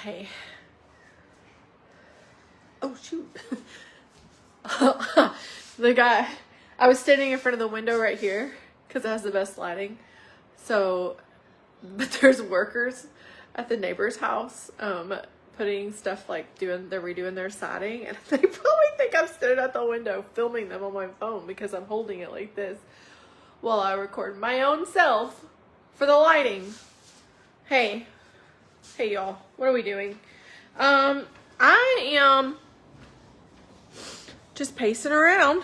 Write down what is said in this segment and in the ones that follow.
Hey. Oh, shoot. The guy, I was standing in front of the window right here because it has the best lighting. So, but there's workers at the neighbor's house putting stuff like they're redoing their siding, and they probably think I'm standing at the window filming them on my phone because I'm holding it like this while I record my own self for the lighting. Hey y'all, what are we doing? I am just pacing around,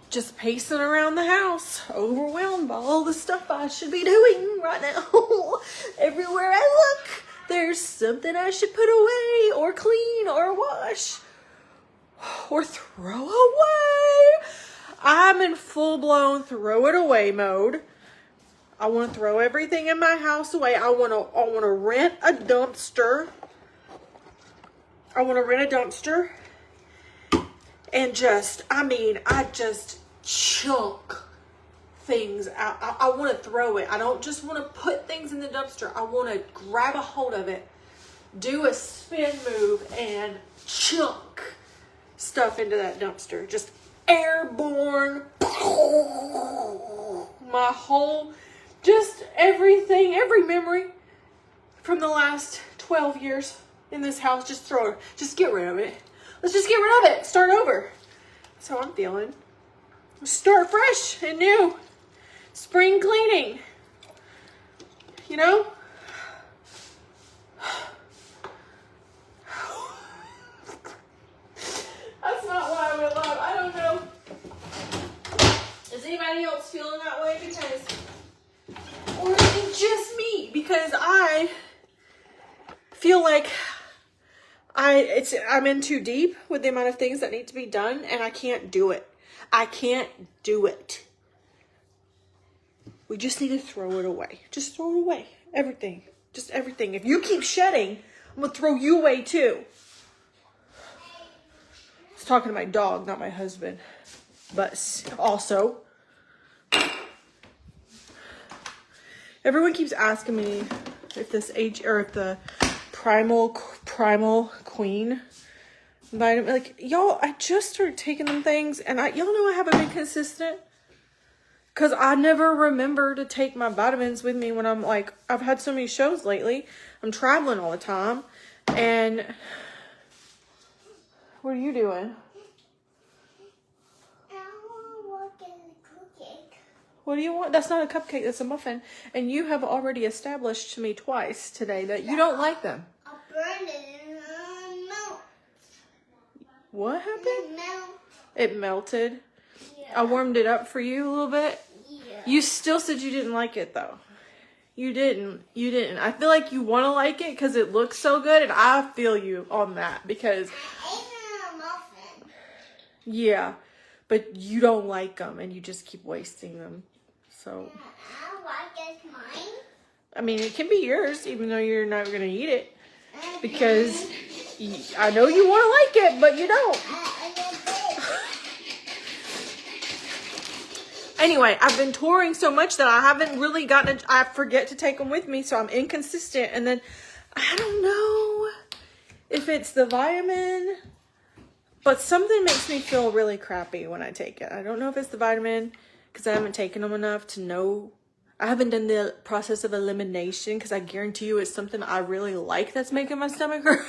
just pacing around the house, overwhelmed by all the stuff I should be doing right now. Everywhere I look, there's something I should put away or clean or wash or throw away. I'm in full-blown throw it away mode. I want to throw everything in my house away. I want to rent a dumpster. And I just chunk things out. I want to throw it. I don't just want to put things in the dumpster. I want to grab a hold of it, do a spin move, and chunk stuff into that dumpster. Just airborne. My whole, just everything, every memory from the last 12 years in this house, just get rid of it. Let's just get rid of it. Start over. That's how I'm feeling. Start fresh and new. Spring cleaning. That's not what I would love. I don't know. Is anybody else feeling that way? Or is it just me? Because I feel like I'm in too deep with the amount of things that need to be done, and I can't do it. We just need to throw it away. Just throw it away. Everything. Just everything. If you keep shedding, I'm going to throw you away too. I was talking to my dog, not my husband. But also, everyone keeps asking me if the Primal Queen vitamin, like, y'all, I just started taking them things, and y'all know I haven't been consistent because I never remember to take my vitamins with me when I've had so many shows lately. I'm traveling all the time. And what are you doing? What do you want? That's not a cupcake, that's a muffin. And you have already established to me twice today that you don't like them. I burned it and it melted. What happened? It melted. It melted? Yeah. I warmed it up for you a little bit? Yeah. You still said you didn't like it though. You didn't. I feel like you want to like it because it looks so good, and I feel you on that because... I ate a muffin. Yeah, but you don't like them, and you just keep wasting them. So... I like it's mine. I mean, it can be yours, even though you're not going to eat it. Because I know you want to like it, but you don't. Anyway, I've been touring so much that I haven't really I forget to take them with me, so I'm inconsistent. And then, I don't know if it's the vitamin, but something makes me feel really crappy when I take it. I don't know if it's the vitamin, because I haven't taken them enough to know. I haven't done the process of elimination because I guarantee you it's something I really like that's making my stomach hurt.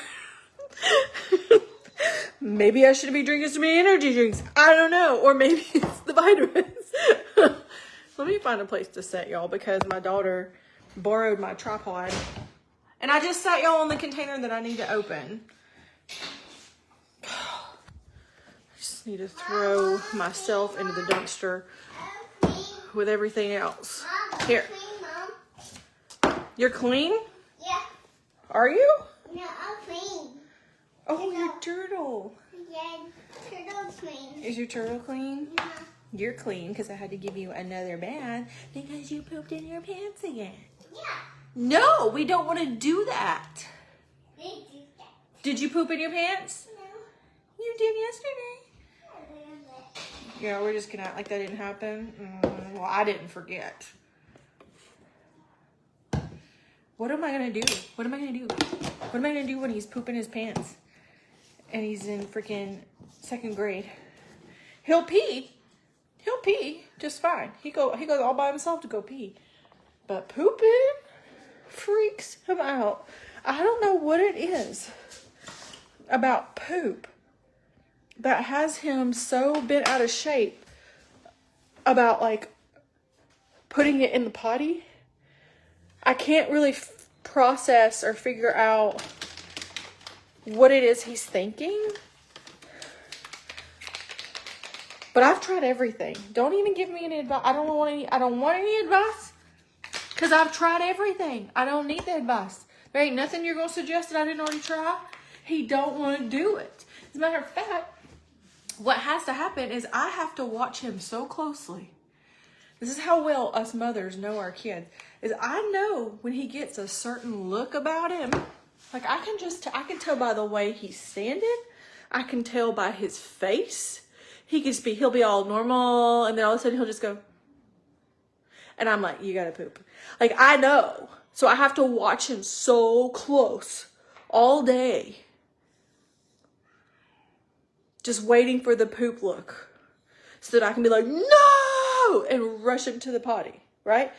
Maybe I shouldn't be drinking so many energy drinks. I don't know. Or maybe it's the vitamins. Let me find a place to set y'all because my daughter borrowed my tripod. And I just sat y'all on the container that I need to open. I just need to throw myself into the dumpster with everything else. Here. You're clean? Yeah. Are you? No, I'm clean. Oh, your turtle. Yeah, turtle clean. Is your turtle clean? Yeah. You're clean because I had to give you another bath because you pooped in your pants again. Yeah. No, we don't want to do that. They do that. Did you poop in your pants? No. You did yesterday. A little bit. Yeah, we're just gonna act like that didn't happen. Well, I didn't forget. What am I gonna do? What am I gonna do? What am I gonna do when he's pooping his pants and he's in freaking 2nd grade? He'll pee just fine. He goes all by himself to go pee, but pooping freaks him out. I don't know what it is about poop that has him so bent out of shape about like putting it in the potty. I can't really process or figure out what it is he's thinking. But I've tried everything. Don't even give me any advice. I don't want any advice because I've tried everything. I don't need the advice. There ain't nothing you're going to suggest that I didn't already try. He don't want to do it. As a matter of fact, what has to happen is I have to watch him so closely. This is how well us mothers know our kids. Is I know when he gets a certain look about him. Like I can tell by the way he's standing. I can tell by his face. He'll be all normal, and then all of a sudden he'll just go. And I'm like, you gotta poop. Like I know. So I have to watch him so close all day. Just waiting for the poop look. So that I can be like, no! And rush him to the potty, right?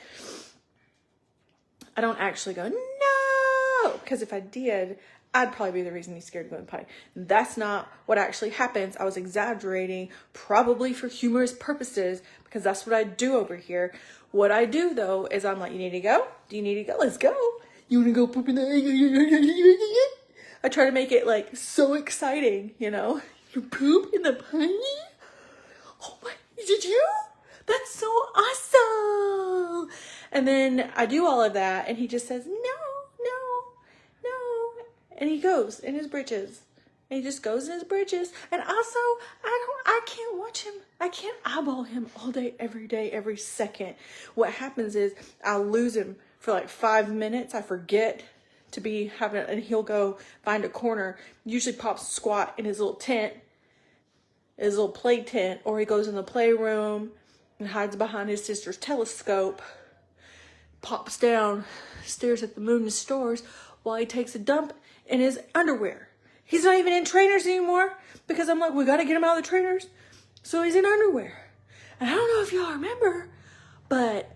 I don't actually go, no! Because if I did, I'd probably be the reason he's scared to go in the potty. That's not what actually happens. I was exaggerating, probably for humorous purposes, because that's what I do over here. What I do, though, is I'm like, you need to go? Do you need to go? Let's go. You want to go poop in the... I try to make it, like, so exciting, you know? You poop in the potty? Oh my, did you? That's so awesome. And then I do all of that, and he just says, no. And he goes in his britches. And he just goes in his britches. And also, I can't watch him. I can't eyeball him all day, every second. What happens is I'll lose him for like 5 minutes. I forget to be having it, and he'll go find a corner. Usually pops squat in his little tent, his little play tent, or he goes in the playroom and hides behind his sister's telescope, pops down, stares at the moon and stars while he takes a dump in his underwear. He's not even in trainers anymore because I'm like, we got to get him out of the trainers. So he's in underwear. And I don't know if y'all remember, but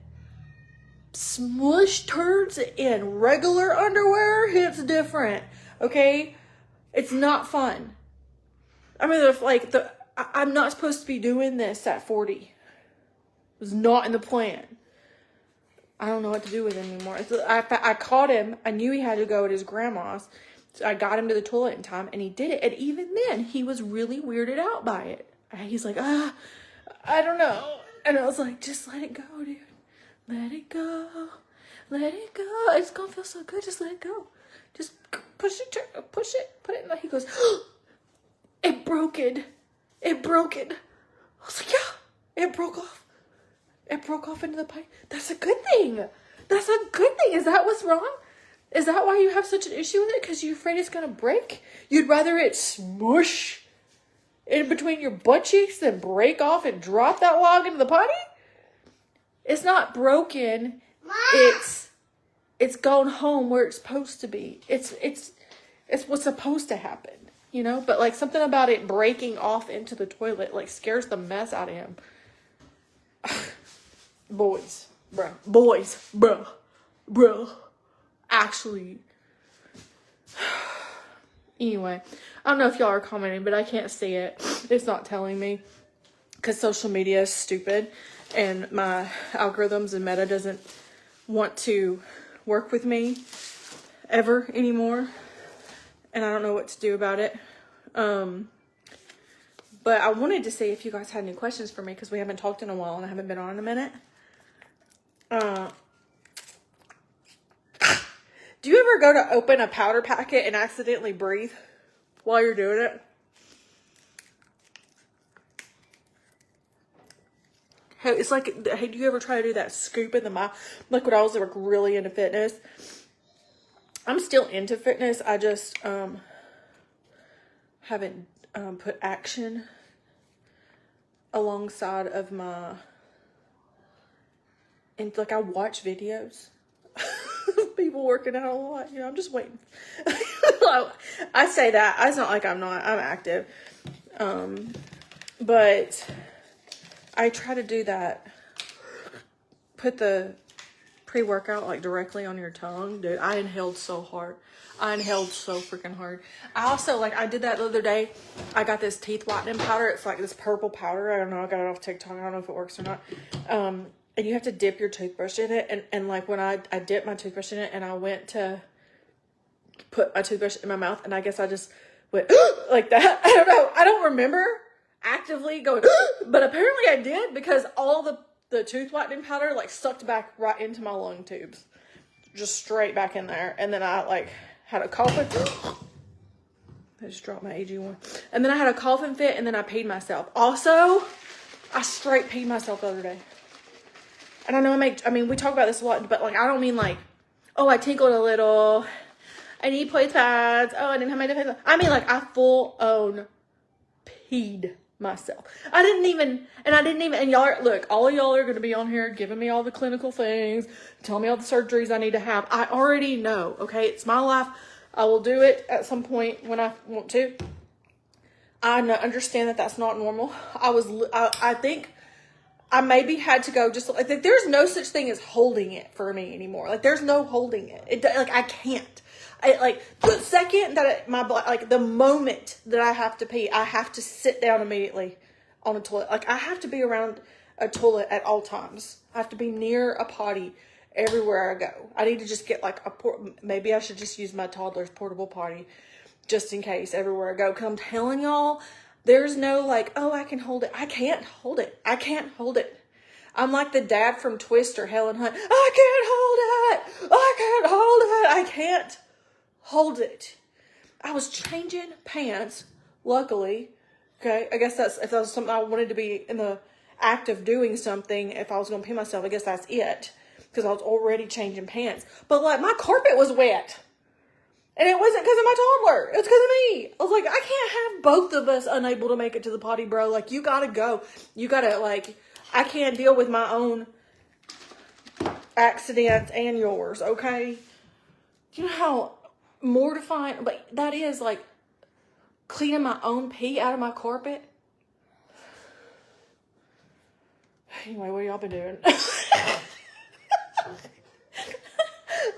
smush turds in regular underwear hits different. Okay? It's not fun. I mean, I'm not supposed to be doing this at 40. It was not in the plan. I don't know what to do with him anymore. I caught him. I knew he had to go at his grandma's. So I got him to the toilet in time, and he did it. And even then, he was really weirded out by it. He's like, I don't know. And I was like, just let it go, dude. Let it go. Let it go. It's going to feel so good. Just let it go. Just push it, put it in there. He goes, it broke it. It broke it. I was like, yeah, it broke off. It broke off into the pipe. That's a good thing. That's a good thing. Is that what's wrong? Is that why you have such an issue with it? Because you're afraid it's going to break? You'd rather it smush in between your butt cheeks than break off and drop that log into the potty? It's not broken. Mom! It's gone home where it's supposed to be. It's what's supposed to happen, you know? But like something about it breaking off into the toilet like scares the mess out of him. Boys, bro. Actually, anyway, I don't know if y'all are commenting, but I can't see it. It's not telling me because social media is stupid and my algorithms and Meta doesn't want to work with me ever anymore. And I don't know what to do about it. But I wanted to see if you guys had any questions for me because we haven't talked in a while and I haven't been on in a minute. Do you ever go to open a powder packet and accidentally breathe while you're doing it? Hey, it's like, hey, do you ever try to do that scoop in the mouth? Like when I was like really into fitness. I'm still into fitness. I just haven't put action alongside of my, and like I watch videos. people working out a lot. You know, I'm just waiting. I say that. It's not like I'm not. I'm active. But I try to do that. Put the pre-workout like directly on your tongue. Dude, I inhaled so hard. I inhaled so freaking hard. I also, like, I did that the other day. I got this teeth whitening powder. It's like this purple powder. I don't know. I got it off TikTok. I don't know if it works or not. And you have to dip your toothbrush in it. And like, when I dipped my toothbrush in it and I went to put my toothbrush in my mouth, and I guess I just went like that. I don't know. I don't remember actively going, but apparently I did, because all the tooth whitening powder like sucked back right into my lung tubes. Just straight back in there. And then I like had a coughing. I just dropped my AG1. And then I had a coughing fit, and then I peed myself. Also, I straight peed myself the other day. And I know I mean, we talk about this a lot, but like, I don't mean like, oh, I tinkled a little. I need play pads. Oh, I didn't have my defense. I mean, like, I full on peed myself. I didn't even, and y'all are, look, all of y'all are going to be on here giving me all the clinical things, telling me all the surgeries I need to have. I already know, okay? It's my life. I will do it at some point when I want to. I understand that that's not normal. I think I maybe had to go just like, there's no such thing as holding it for me anymore. Like, there's no holding it. Like, I can't. Like, the second that the moment that I have to pee, I have to sit down immediately on a toilet. Like, I have to be around a toilet at all times. I have to be near a potty everywhere I go. I need to just get like maybe I should just use my toddler's portable potty just in case everywhere I go. Because I'm telling y'all, there's no like, oh, I can hold it. I can't hold it. I can't hold it. I'm like the dad from Twister, Helen Hunt. I can't hold it. I can't hold it. I can't hold it. I was changing pants, luckily. Okay, I guess if that was something I wanted to be in the act of doing something, if I was going to pee myself, I guess that's it. Because I was already changing pants. But like, my carpet was wet. And it wasn't because of my toddler. It was because of me. I was like, I can't have both of us unable to make it to the potty, bro. Like, you gotta go. You gotta, like, I can't deal with my own accidents and yours, okay? You know how mortifying, but that is, like, cleaning my own pee out of my carpet? Anyway, what y'all been doing?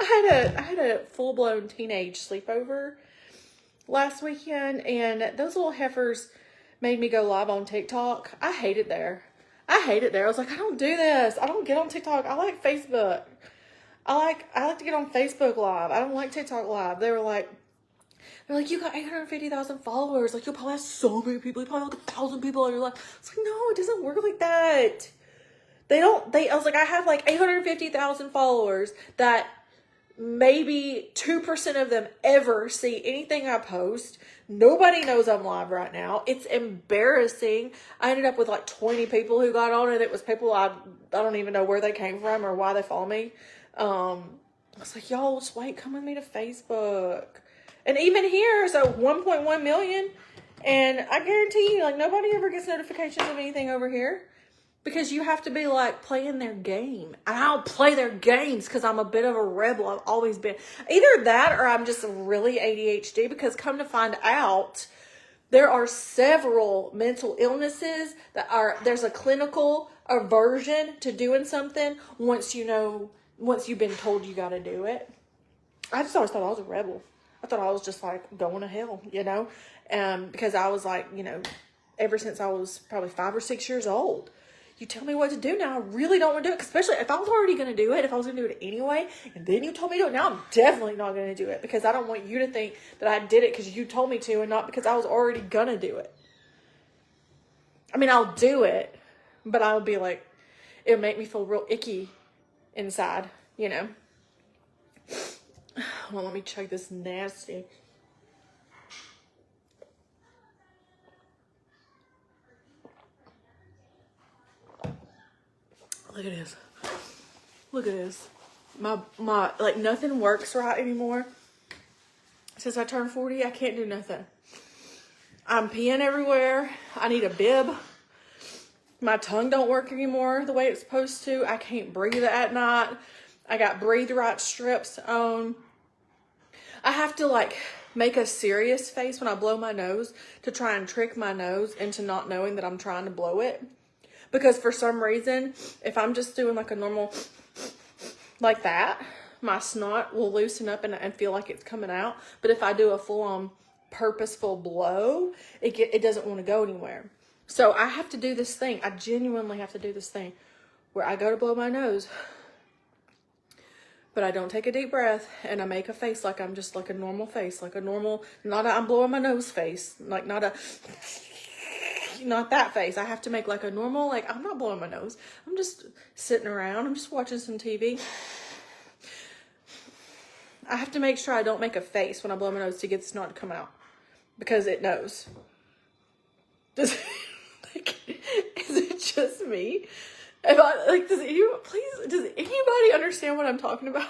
I had a full-blown teenage sleepover last weekend, and those little heifers made me go live on TikTok. I hate it there. I was like, I don't do this. I don't get on TikTok. I like Facebook. I like to get on Facebook Live. I don't like TikTok Live. They're like, you got 850,000 followers. Like, you'll probably have so many people. You probably have like 1,000 people on your life. It's like, no, it doesn't work like that. I was like, I have like 850,000 followers that maybe 2% of them ever see anything I post. Nobody knows I'm live right now. It's embarrassing. I ended up with like 20 people who got on, and it was people I don't even know where they came from or why they follow me. I was like, y'all, just wait, come with me to Facebook. And even here, so 1.1 million. And I guarantee you, like, nobody ever gets notifications of anything over here. Because you have to be, like, playing their game. And I don't play their games because I'm a bit of a rebel. I've always been. Either that or I'm just really ADHD. Because come to find out, there are several mental illnesses there's a clinical aversion to doing something once you've been told you got to do it. I just always thought I was a rebel. I thought I was just, like, going to hell, because I was, like, ever since I was probably 5 or 6 years old. You tell me what to do now, I really don't want to do it. Especially if I was already going to do it, if I was going to do it anyway, and then you told me to do it, now I'm definitely not going to do it. Because I don't want you to think that I did it because you told me to and not because I was already going to do it. I mean, I'll do it, but I'll be like, it'll make me feel real icky inside, Hold on, let me chug this nasty. Look at this. Look at this. My like, nothing works right anymore. Since I turned 40, I can't do nothing. I'm peeing everywhere. I need a bib. My tongue don't work anymore the way it's supposed to. I can't breathe at night. I got Breathe Right strips on. I have to like make a serious face when I blow my nose to try and trick my nose into not knowing that I'm trying to blow it. Because for some reason, if I'm just doing like a normal, like that, my snot will loosen up and feel like it's coming out. But if I do a full-on purposeful blow, it doesn't want to go anywhere. So I have to do this thing. I genuinely have to do this thing where I go to blow my nose, but I don't take a deep breath, and I make a face like I'm just like a normal face, like a normal, not a I'm blowing my nose face, like not that face. I have to make like a normal, like I'm not blowing my nose. I'm just sitting around. I'm just watching some TV. I have to make sure I don't make a face when I blow my nose to get the snot to come out, because it knows. Is it just me? Does anybody understand what I'm talking about?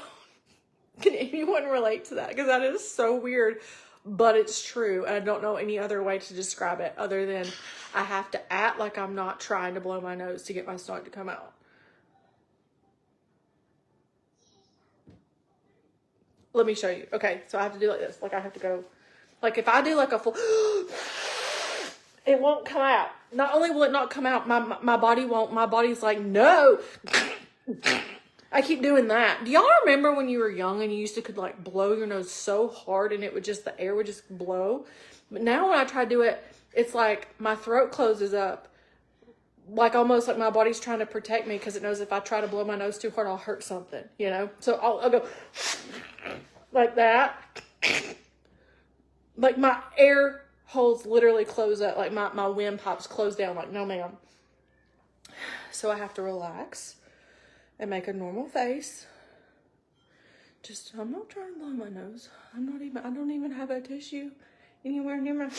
Can anyone relate to that? Because that is so weird, but it's true. And I don't know any other way to describe it other than I have to act like I'm not trying to blow my nose to get my snot to come out. Let me show you. Okay, so I have to do like this. Like I have to go, like if I do like a full, it won't come out. Not only will it not come out, my body's like, no. I keep doing that. Do y'all remember when you were young and you used to could like blow your nose so hard and the air would just blow? But now when I try to do it, it's like my throat closes up. Like almost like my body's trying to protect me because it knows if I try to blow my nose too hard, I'll hurt something, you know? So I'll go like that. Like my air holes literally close up. Like my windpipes close down like, no ma'am. So I have to relax and make a normal face. I'm not trying to blow my nose. I don't even have a tissue anywhere near my...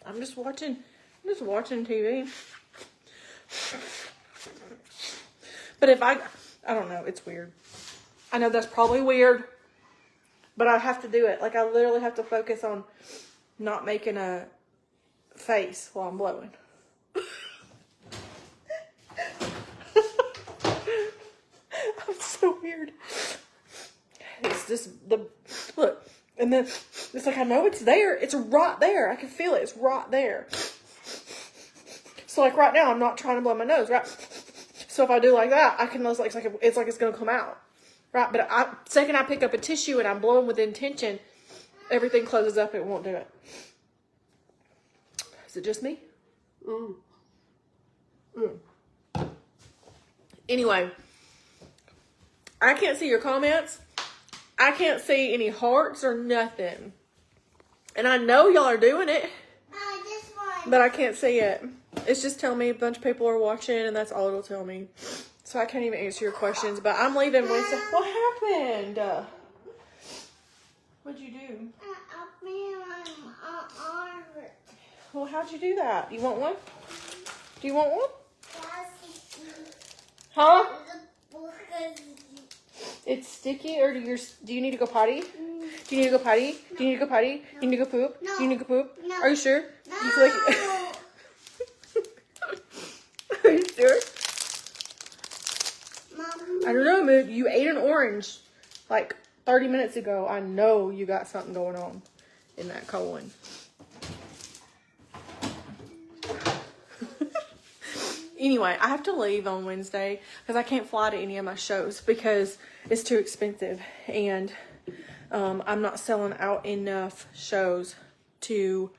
I'm just watching TV. But if I don't know, it's weird. I know that's probably weird, but I have to do it. Like I literally have to focus on not making a face while I'm blowing. I'm so weird. It's just look, and then it's like I know it's there. It's right there. I can feel it. It's right there. So like right now, I'm not trying to blow my nose, right? So if I do like that, I can it's like it's gonna come out, right? But second I pick up a tissue and I'm blowing with intention, everything closes up. It won't do it. Is it just me? Anyway, I can't see your comments. I can't see any hearts or nothing. And I know y'all are doing it, This one. but I can't see it. It's just telling me a bunch of people are watching, and that's all it'll tell me. So I can't even answer your questions, but I'm leaving Wednesday. What happened? What'd you do? Well, how'd you do that? You want one? Do you want one? Huh? It's sticky, or do you need to go potty? Do you need to go potty? Do you need to go potty? Do you need to go poop? No. Do you need to go poop? No. Are you sure? No. You feel like Are you sure? Mom. I don't know, man. You ate an orange like 30 minutes ago. I know you got something going on in that colon. Anyway, I have to leave on Wednesday because I can't fly to any of my shows because it's too expensive. And I'm not selling out enough shows to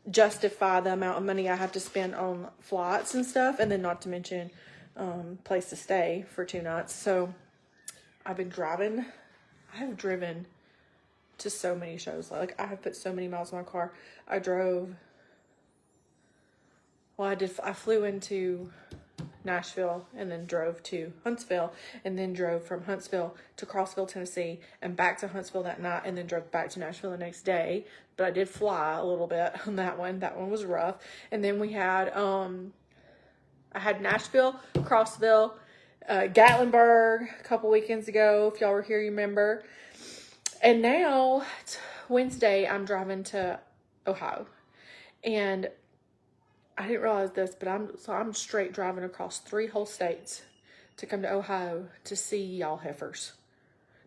justify the amount of money I have to spend on flights and stuff. And then not to mention place to stay for 2 nights. So I've been driving. I have driven to so many shows. Like I have put so many miles in my car. I flew into Nashville and then drove to Huntsville and then drove from Huntsville to Crossville, Tennessee and back to Huntsville that night and then drove back to Nashville the next day. But I did fly a little bit on that one. That one was rough. And then we had, I had Nashville, Crossville, Gatlinburg a couple weekends ago. If y'all were here, you remember. And now it's Wednesday, I'm driving to Ohio. And I didn't realize this, but I'm straight driving across 3 whole states to come to Ohio to see y'all heifers.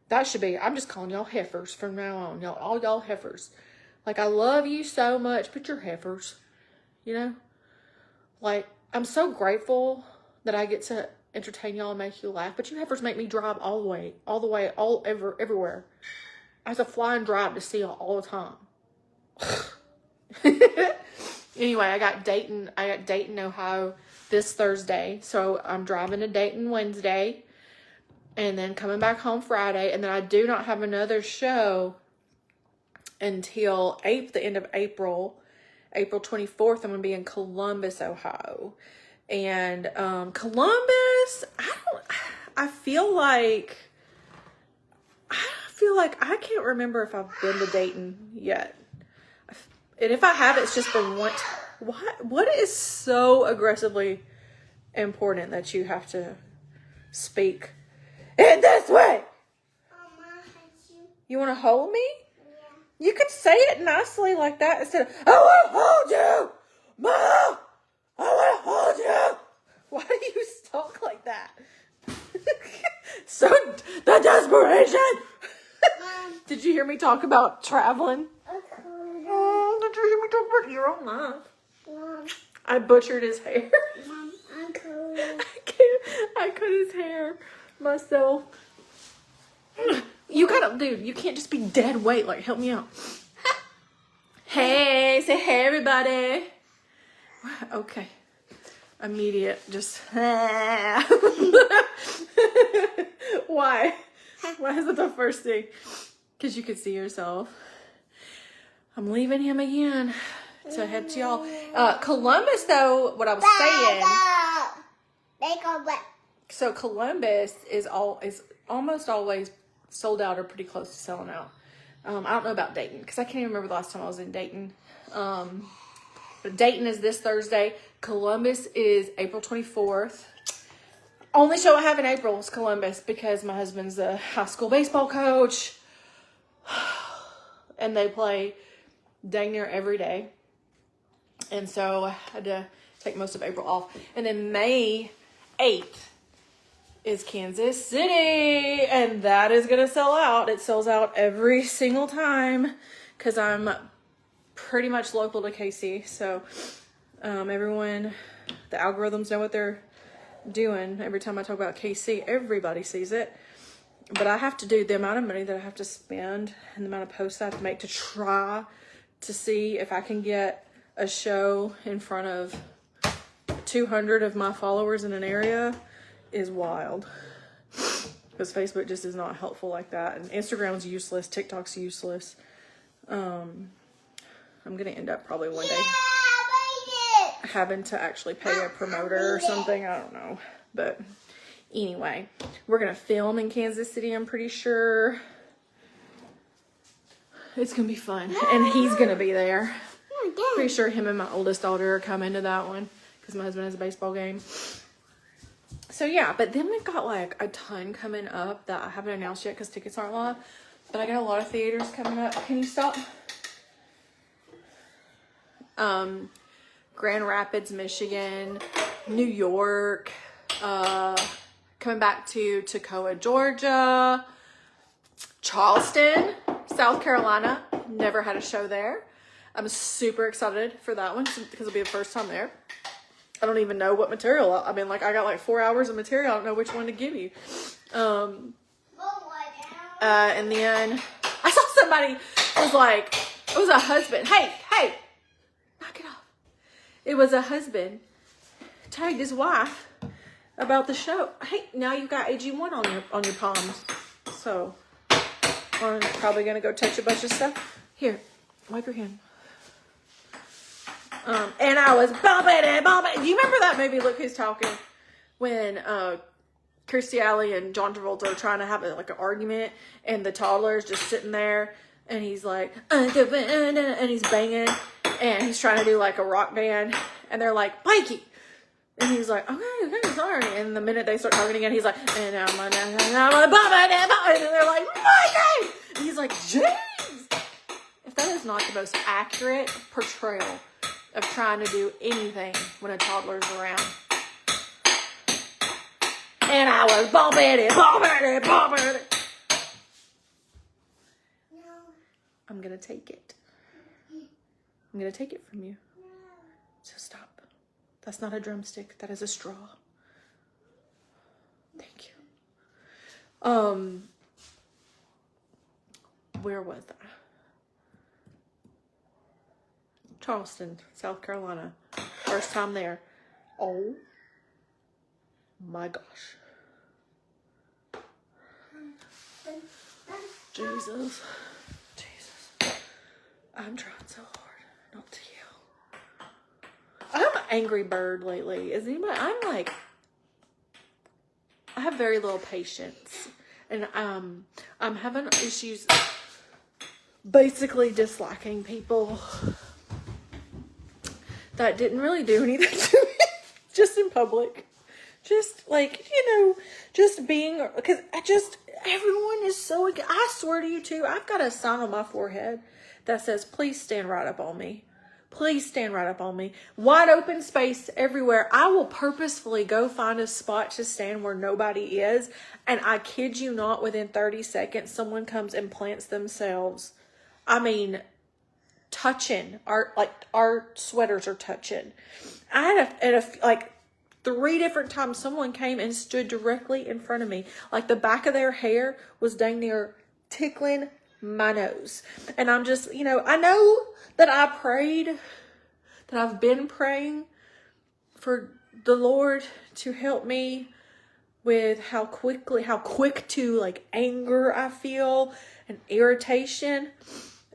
That should be, I'm just calling y'all heifers from now on. All y'all heifers. Like, I love you so much, but you're heifers. You know? Like, I'm so grateful that I get to entertain y'all and make you laugh. But you heifers make me drive all the way, everywhere. I have to fly and drive to see y'all all the time. Anyway, I got Dayton, Ohio this Thursday. So I'm driving to Dayton Wednesday. And then coming back home Friday. And then I do not have another show until the end of April. April 24th, I'm going to be in Columbus, Ohio. And Columbus, I feel like I can't remember if I've been to Dayton yet. And if I have, it's just been once. What is so aggressively important that you have to speak in this way? Mama, You want to hold me? yeah. You could say it nicely like that instead of, I want to hold you! Mom! I want to hold you! Why do you talk like that? So, the desperation! Mom, Did you hear me talk about traveling? okay. Oh, did you hear me talk about your own life? Mom, I butchered his hair. Mom, uncle. I cut his hair myself. You gotta, dude, you can't just be dead weight. Like, help me out. Hey, say hey, everybody. Okay. Immediate, just. Why? Why is it the first thing? Because you could see yourself. I'm leaving him again to head to y'all. Columbus, though, what I was saying. They go back. So Columbus is almost always sold out or pretty close to selling out. I don't know about Dayton because I can't even remember the last time I was in Dayton. But Dayton is this Thursday. Columbus is April 24th. Only show I have in April is Columbus because my husband's a high school baseball coach. And they play dang near every day. And so I had to take most of April off. And then May 8th is Kansas City. And that is going to sell out. It sells out every single time because I'm pretty much local to KC. So everyone, the algorithms know what they're doing. Every time I talk about KC, everybody sees it. But I have to do the amount of money that I have to spend and the amount of posts I have to make to try to see if I can get a show in front of 200 of my followers in an area is wild. Because Facebook just is not helpful like that. And Instagram's useless. TikTok's useless. I'm going to end up probably one day having to actually pay a promoter or something. I don't know. But anyway, we're going to film in Kansas City, I'm pretty sure. It's going to be fun. And he's going to be there. Pretty sure him and my oldest daughter are coming to that one because my husband has a baseball game. So yeah, but then we've got like a ton coming up that I haven't announced yet because tickets aren't live. But I got a lot of theaters coming up. Can you stop? Grand Rapids, Michigan, New York, coming back to Toccoa, Georgia, Charleston, South Carolina. Never had a show there. I'm super excited for that one because it'll be the first time there. I don't even know what material. I mean, like, I got like 4 hours of material. I don't know which one to give you. And then I saw somebody was like, it was a husband. Hey, knock it off. It was a husband tagged his wife about the show. Hey, now you've got AG1 on your palms. So I'm probably gonna go touch a bunch of stuff. Here, wipe your hand. And I was bumping. Do you remember that movie, Look Who's Talking? When Kirstie Alley and John Travolta are trying to have like an argument, and the toddler's just sitting there, and he's like, and he's banging, and he's trying to do like a rock band, and they're like, Mikey. And he's like, okay, sorry. And the minute they start talking again, he's like, and I'm and they're like, Mikey! And he's like, James! If that is not the most accurate portrayal of trying to do anything when a toddler's around. And I was bumping it. No. I'm going to take it. I'm going to take it from you. So stop. That's not a drumstick. That is a straw. Thank you. Where was I? Charleston, South Carolina. First time there. Oh my gosh. Jesus. I'm trying so hard not to yell. I'm an angry bird lately. Is anybody? I have very little patience. And I'm having issues basically disliking people that didn't really do anything to me. Just in public. Just like, just being, because everyone is so, I swear to you too, I've got a sign on my forehead that says, please stand right up on me. Please stand right up on me. Wide open space everywhere. I will purposefully go find a spot to stand where nobody is. And I kid you not, within 30 seconds, someone comes and plants themselves. I mean, touching. Our sweaters are touching. I had 3 different times someone came and stood directly in front of me. Like the back of their hair was dang near tickling my nose. And I'm just, I know that I prayed, that I've been praying for the Lord to help me with how quick to anger I feel and irritation.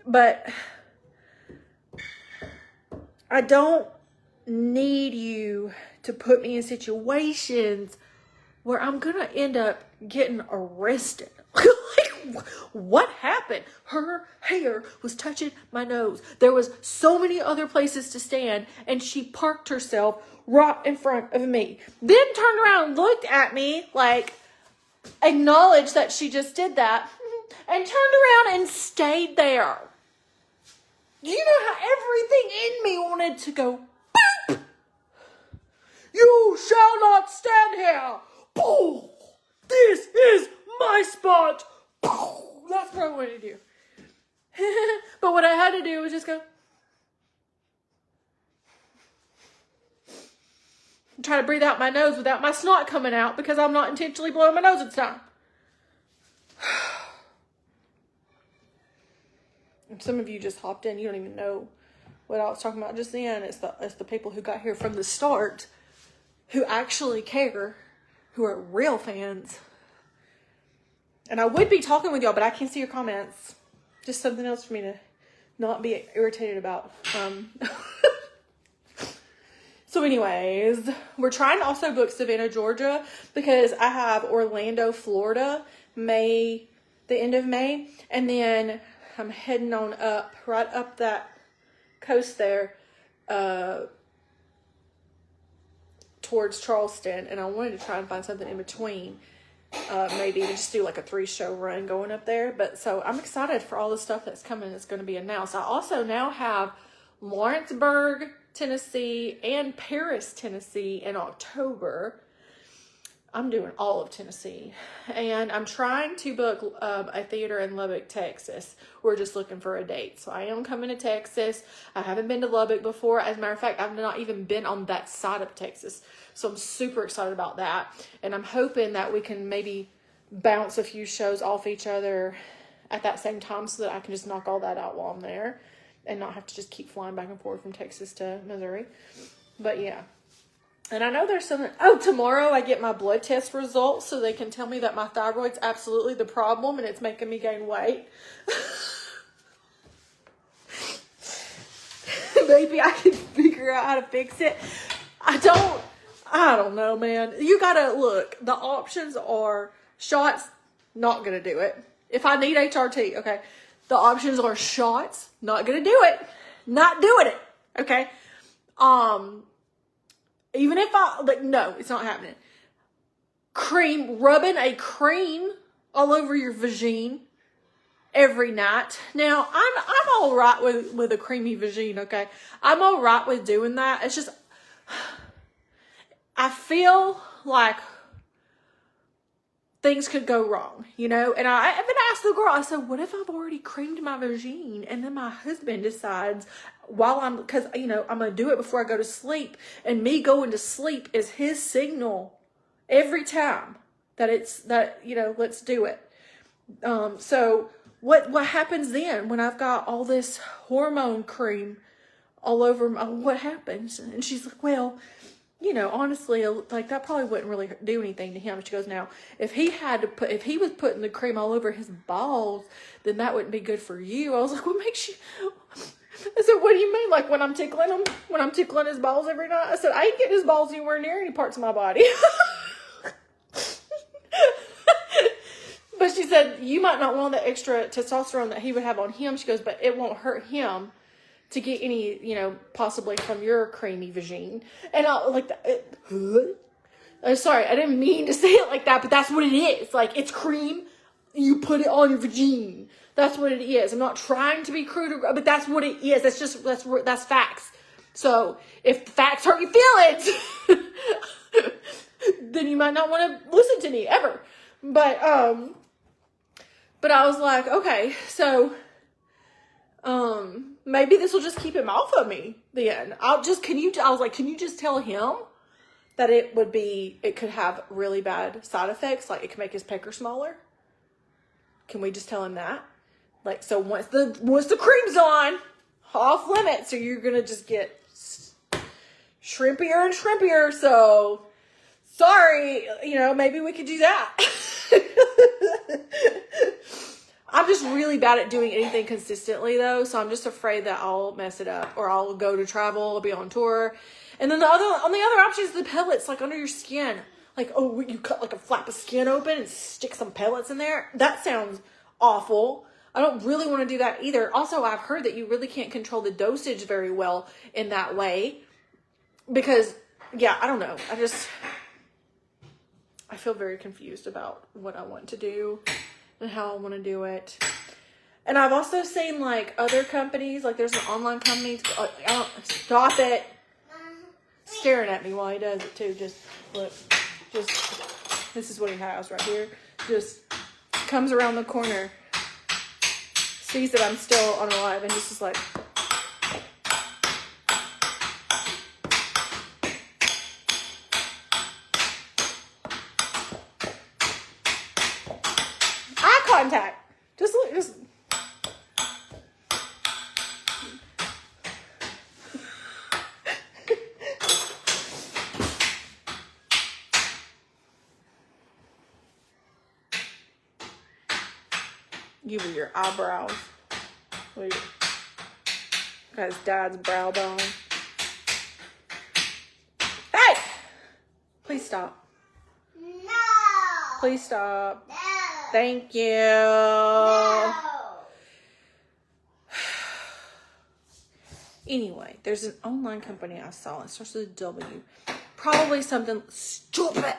But I don't need you to put me in situations where I'm gonna end up getting arrested. What happened? Her hair was touching my nose. There was so many other places to stand, and she parked herself right in front of me. Then turned around and looked at me, acknowledged that she just did that, and turned around and stayed there. Do you know how everything in me wanted to go, boop? You shall not stand here. Boom. This is my spot. Boom. That's what I wanted to do. But what I had to do was just go. Try to breathe out my nose without my snot coming out because I'm not intentionally blowing my nose at the time. Some of you just hopped in. You don't even know what I was talking about just then. It's the people who got here from the start, who actually care, who are real fans. And I would be talking with y'all, but I can't see your comments. Just something else for me to not be irritated about. So anyways, we're trying to also book Savannah, Georgia, because I have Orlando, Florida, the end of May. And then I'm heading on right up that coast there, towards Charleston. And I wanted to try and find something in between. Maybe to just do a 3-show run going up there. But so I'm excited for all the stuff that's coming. That's going to be announced. I also now have Lawrenceburg, Tennessee, and Paris, Tennessee in October. I'm doing all of Tennessee. And I'm trying to book a theater in Lubbock, Texas. We're just looking for a date. So I am coming to Texas. I haven't been to Lubbock before. As a matter of fact, I've not even been on that side of Texas. So I'm super excited about that. And I'm hoping that we can maybe bounce a few shows off each other at that same time so that I can just knock all that out while I'm there. And not have to just keep flying back and forth from Texas to Missouri. But yeah. And I know there's something. Oh, tomorrow I get my blood test results so they can tell me that my thyroid's absolutely the problem and it's making me gain weight. Maybe I can figure out how to fix it. I don't know, man. You gotta look. The options are shots, not gonna do it. If I need HRT, okay. The options are shots, not gonna do it. Not doing it. Okay. Even if no, it's not happening. Rubbing a cream all over your vagine every night. Now, I'm all right with a creamy vagine, okay? I'm all right with doing that. It's just, I feel like things could go wrong, you know? And I even asked the girl, I said, what if I've already creamed my vagine and then my husband decides because, you know, I'm going to do it before I go to sleep, and me going to sleep is his signal every time that you know, let's do it. So what happens then when I've got all this hormone cream all over what happens? And she's like, well, you know, honestly, like that probably wouldn't really do anything to him. She goes, now, if he was putting the cream all over his balls, then that wouldn't be good for you. I was like, what makes you? I said, what do you mean? Like when I'm tickling his balls every night? I said, I ain't getting his balls anywhere near any parts of my body. But she said, you might not want the extra testosterone that he would have on him. She goes, but it won't hurt him to get any, you know, possibly from your creamy vagine. And I like that. Sorry, I didn't mean to say it like that, but that's what it is. Like, it's cream. You put it on your vagine. That's what it is. I'm not trying to be crude, but that's what it is. That's facts. So if the facts hurt your feelings, then you might not want to listen to me ever. But I was like, okay, so maybe this will just keep him off of me then. I was like, can you just tell him that it could have really bad side effects? Like it could make his pecker smaller. Can we just tell him that? Like, so once the cream's on, off limits, so you're going to just get shrimpier and shrimpier. So sorry, you know, maybe we could do that. I'm just really bad at doing anything consistently though. So I'm just afraid that I'll mess it up, or I'll go to travel, I'll be on tour. And then the other option is the pellets, like under your skin. Like, oh, you cut like a flap of skin open and stick some pellets in there. That sounds awful. I don't really want to do that either. Also, I've heard that you really can't control the dosage very well in that way. Because, yeah, I don't know. I feel very confused about what I want to do and how I want to do it. And I've also seen, like, other companies. Like, there's an online company. Stop it. Staring at me while he does it, too. Just, look. This is what he has right here. Just comes around the corner, sees that I'm still on alive, and just is like, eye contact. Just look, just. You with your eyebrows. Wait. Got his dad's brow bone. Hey! Please stop. No. Please stop. No. Thank you. No. Anyway, there's an online company I saw. It starts with a W. Probably something stupid.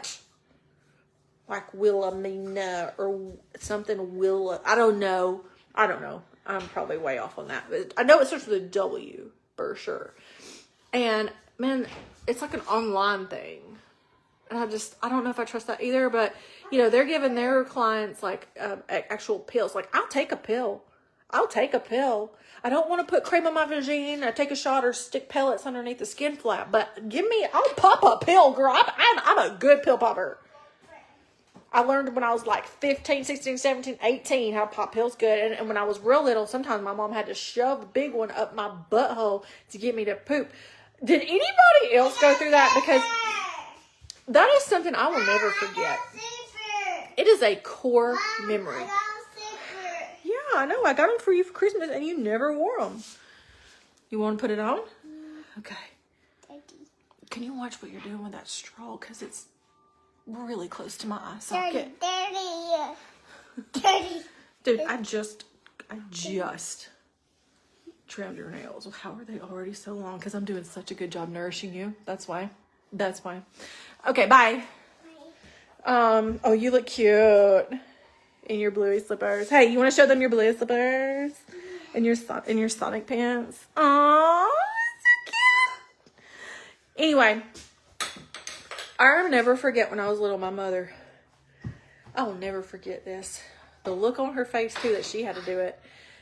Like Wilhelmina or something I don't know. I'm probably way off on that. But I know it starts with a W for sure. And man, it's like an online thing. And I don't know if I trust that either. But, you know, they're giving their clients like actual pills. Like, I'll take a pill. I don't want to put cream on my vagine. I take a shot or stick pellets underneath the skin flap. But I'll pop a pill, girl. I'm a good pill popper. I learned when I was like 15, 16, 17, 18 how to pop pills good. And when I was real little, sometimes my mom had to shove a big one up my butthole to get me to poop. Did anybody else go through that? Because that is something I will never forget. It is a core memory. Yeah, I know. I got them for you for Christmas and you never wore them. You want to put it on? Okay. Can you watch what you're doing with that straw? Because it's really close to my eye socket. Dirty. Dude, I just trimmed your nails. How are they already so long? Because I'm doing such a good job nourishing you. That's why. Okay, bye. Oh, you look cute. in your bluey slippers. Hey, you want to show them your bluey slippers? And your Sonic pants. Aww, so cute. Anyway, I'll never forget when I was little, my mother. I will never forget this. The look on her face, too, that she had to do it.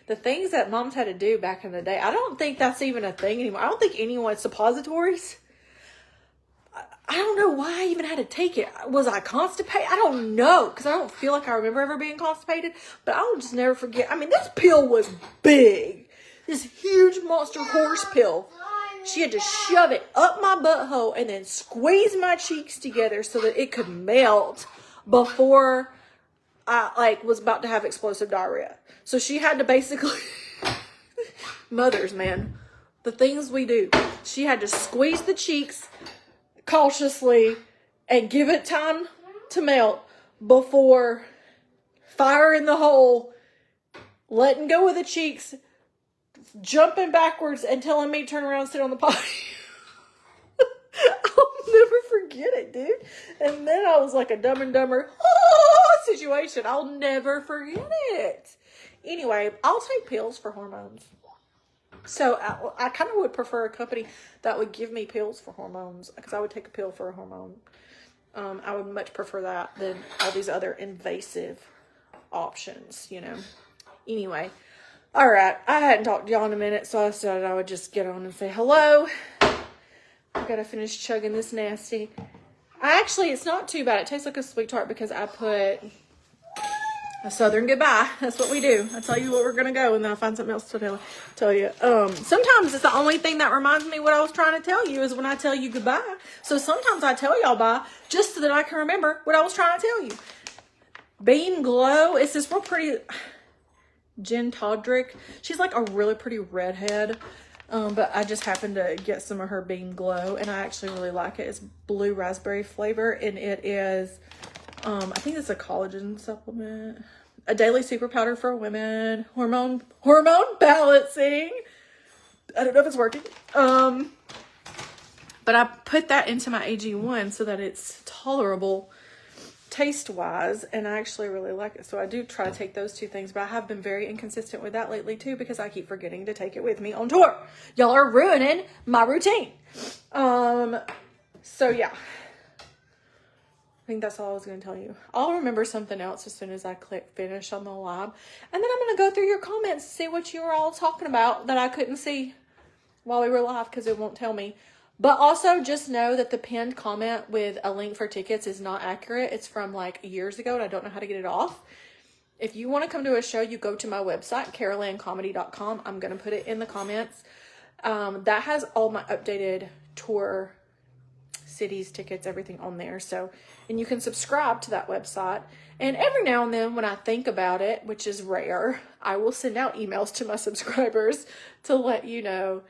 The things that moms had to do back in the day. I don't think that's even a thing anymore. I don't think anyone, suppositories. I don't know why I even had to take it. Was I constipated? I don't know. Because I don't feel like I remember ever being constipated. But I'll just never forget. I mean, this pill was big. This huge monster horse pill. She had to shove it up my butthole and then squeeze my cheeks together so that it could melt before I was about to have explosive diarrhea. So she had to basically, mothers, man, the things we do. She had to squeeze the cheeks cautiously and give it time to melt before fire in the hole, letting go of the cheeks, jumping backwards and telling me to turn around and sit on the potty. I'll never forget it, dude. And then I was like a Dumb and Dumber situation. I'll never forget it. Anyway, I'll take pills for hormones. So I kind of would prefer a company that would give me pills for hormones, because I would take a pill for a hormone. I would much prefer that than all these other invasive options, you know. Anyway, all right. I hadn't talked to y'all in a minute, so I decided I would just get on and say hello. I gotta finish chugging this nasty. It's not too bad. It tastes like a sweet tart because I put a Southern Goodbye. That's what we do. I tell you what we're gonna go, and then I find something else to tell you. Sometimes it's the only thing that reminds me what I was trying to tell you is when I tell you goodbye. So sometimes I tell y'all bye just so that I can remember what I was trying to tell you. Bean Glow. It's this real pretty Jen Todrick. She's like a really pretty redhead. But I just happened to get some of her Bean Glow, and I actually really like it. It's blue raspberry flavor, and it is, I think it's a collagen supplement, a daily super powder for women, hormone balancing. I don't know if it's working. But I put that into my AG1 so that it's tolerable taste-wise, and I actually really like it. So I do try to take those two things, but I have been very inconsistent with that lately too, because I keep forgetting to take it with me on tour. Y'all are ruining my routine. So yeah, I think that's all I was going to tell you. I'll remember something else as soon as I click finish on the live, and then I'm going to go through your comments to see what you were all talking about that I couldn't see while we were live because it won't tell me. But also just know that the pinned comment with a link for tickets is not accurate. It's from like years ago, and I don't know how to get it off. If you want to come to a show, you go to my website, carolandcomedy.com. I'm going to put it in the comments. That has all my updated tour cities, tickets, everything on there. So, and you can subscribe to that website. And every now and then when I think about it, which is rare, I will send out emails to my subscribers to let you know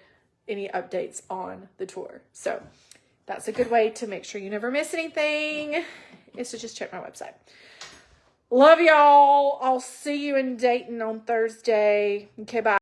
any updates on the tour. So that's a good way to make sure you never miss anything, is to just check my website. Love y'all. I'll see you in Dayton on Thursday. Okay, bye.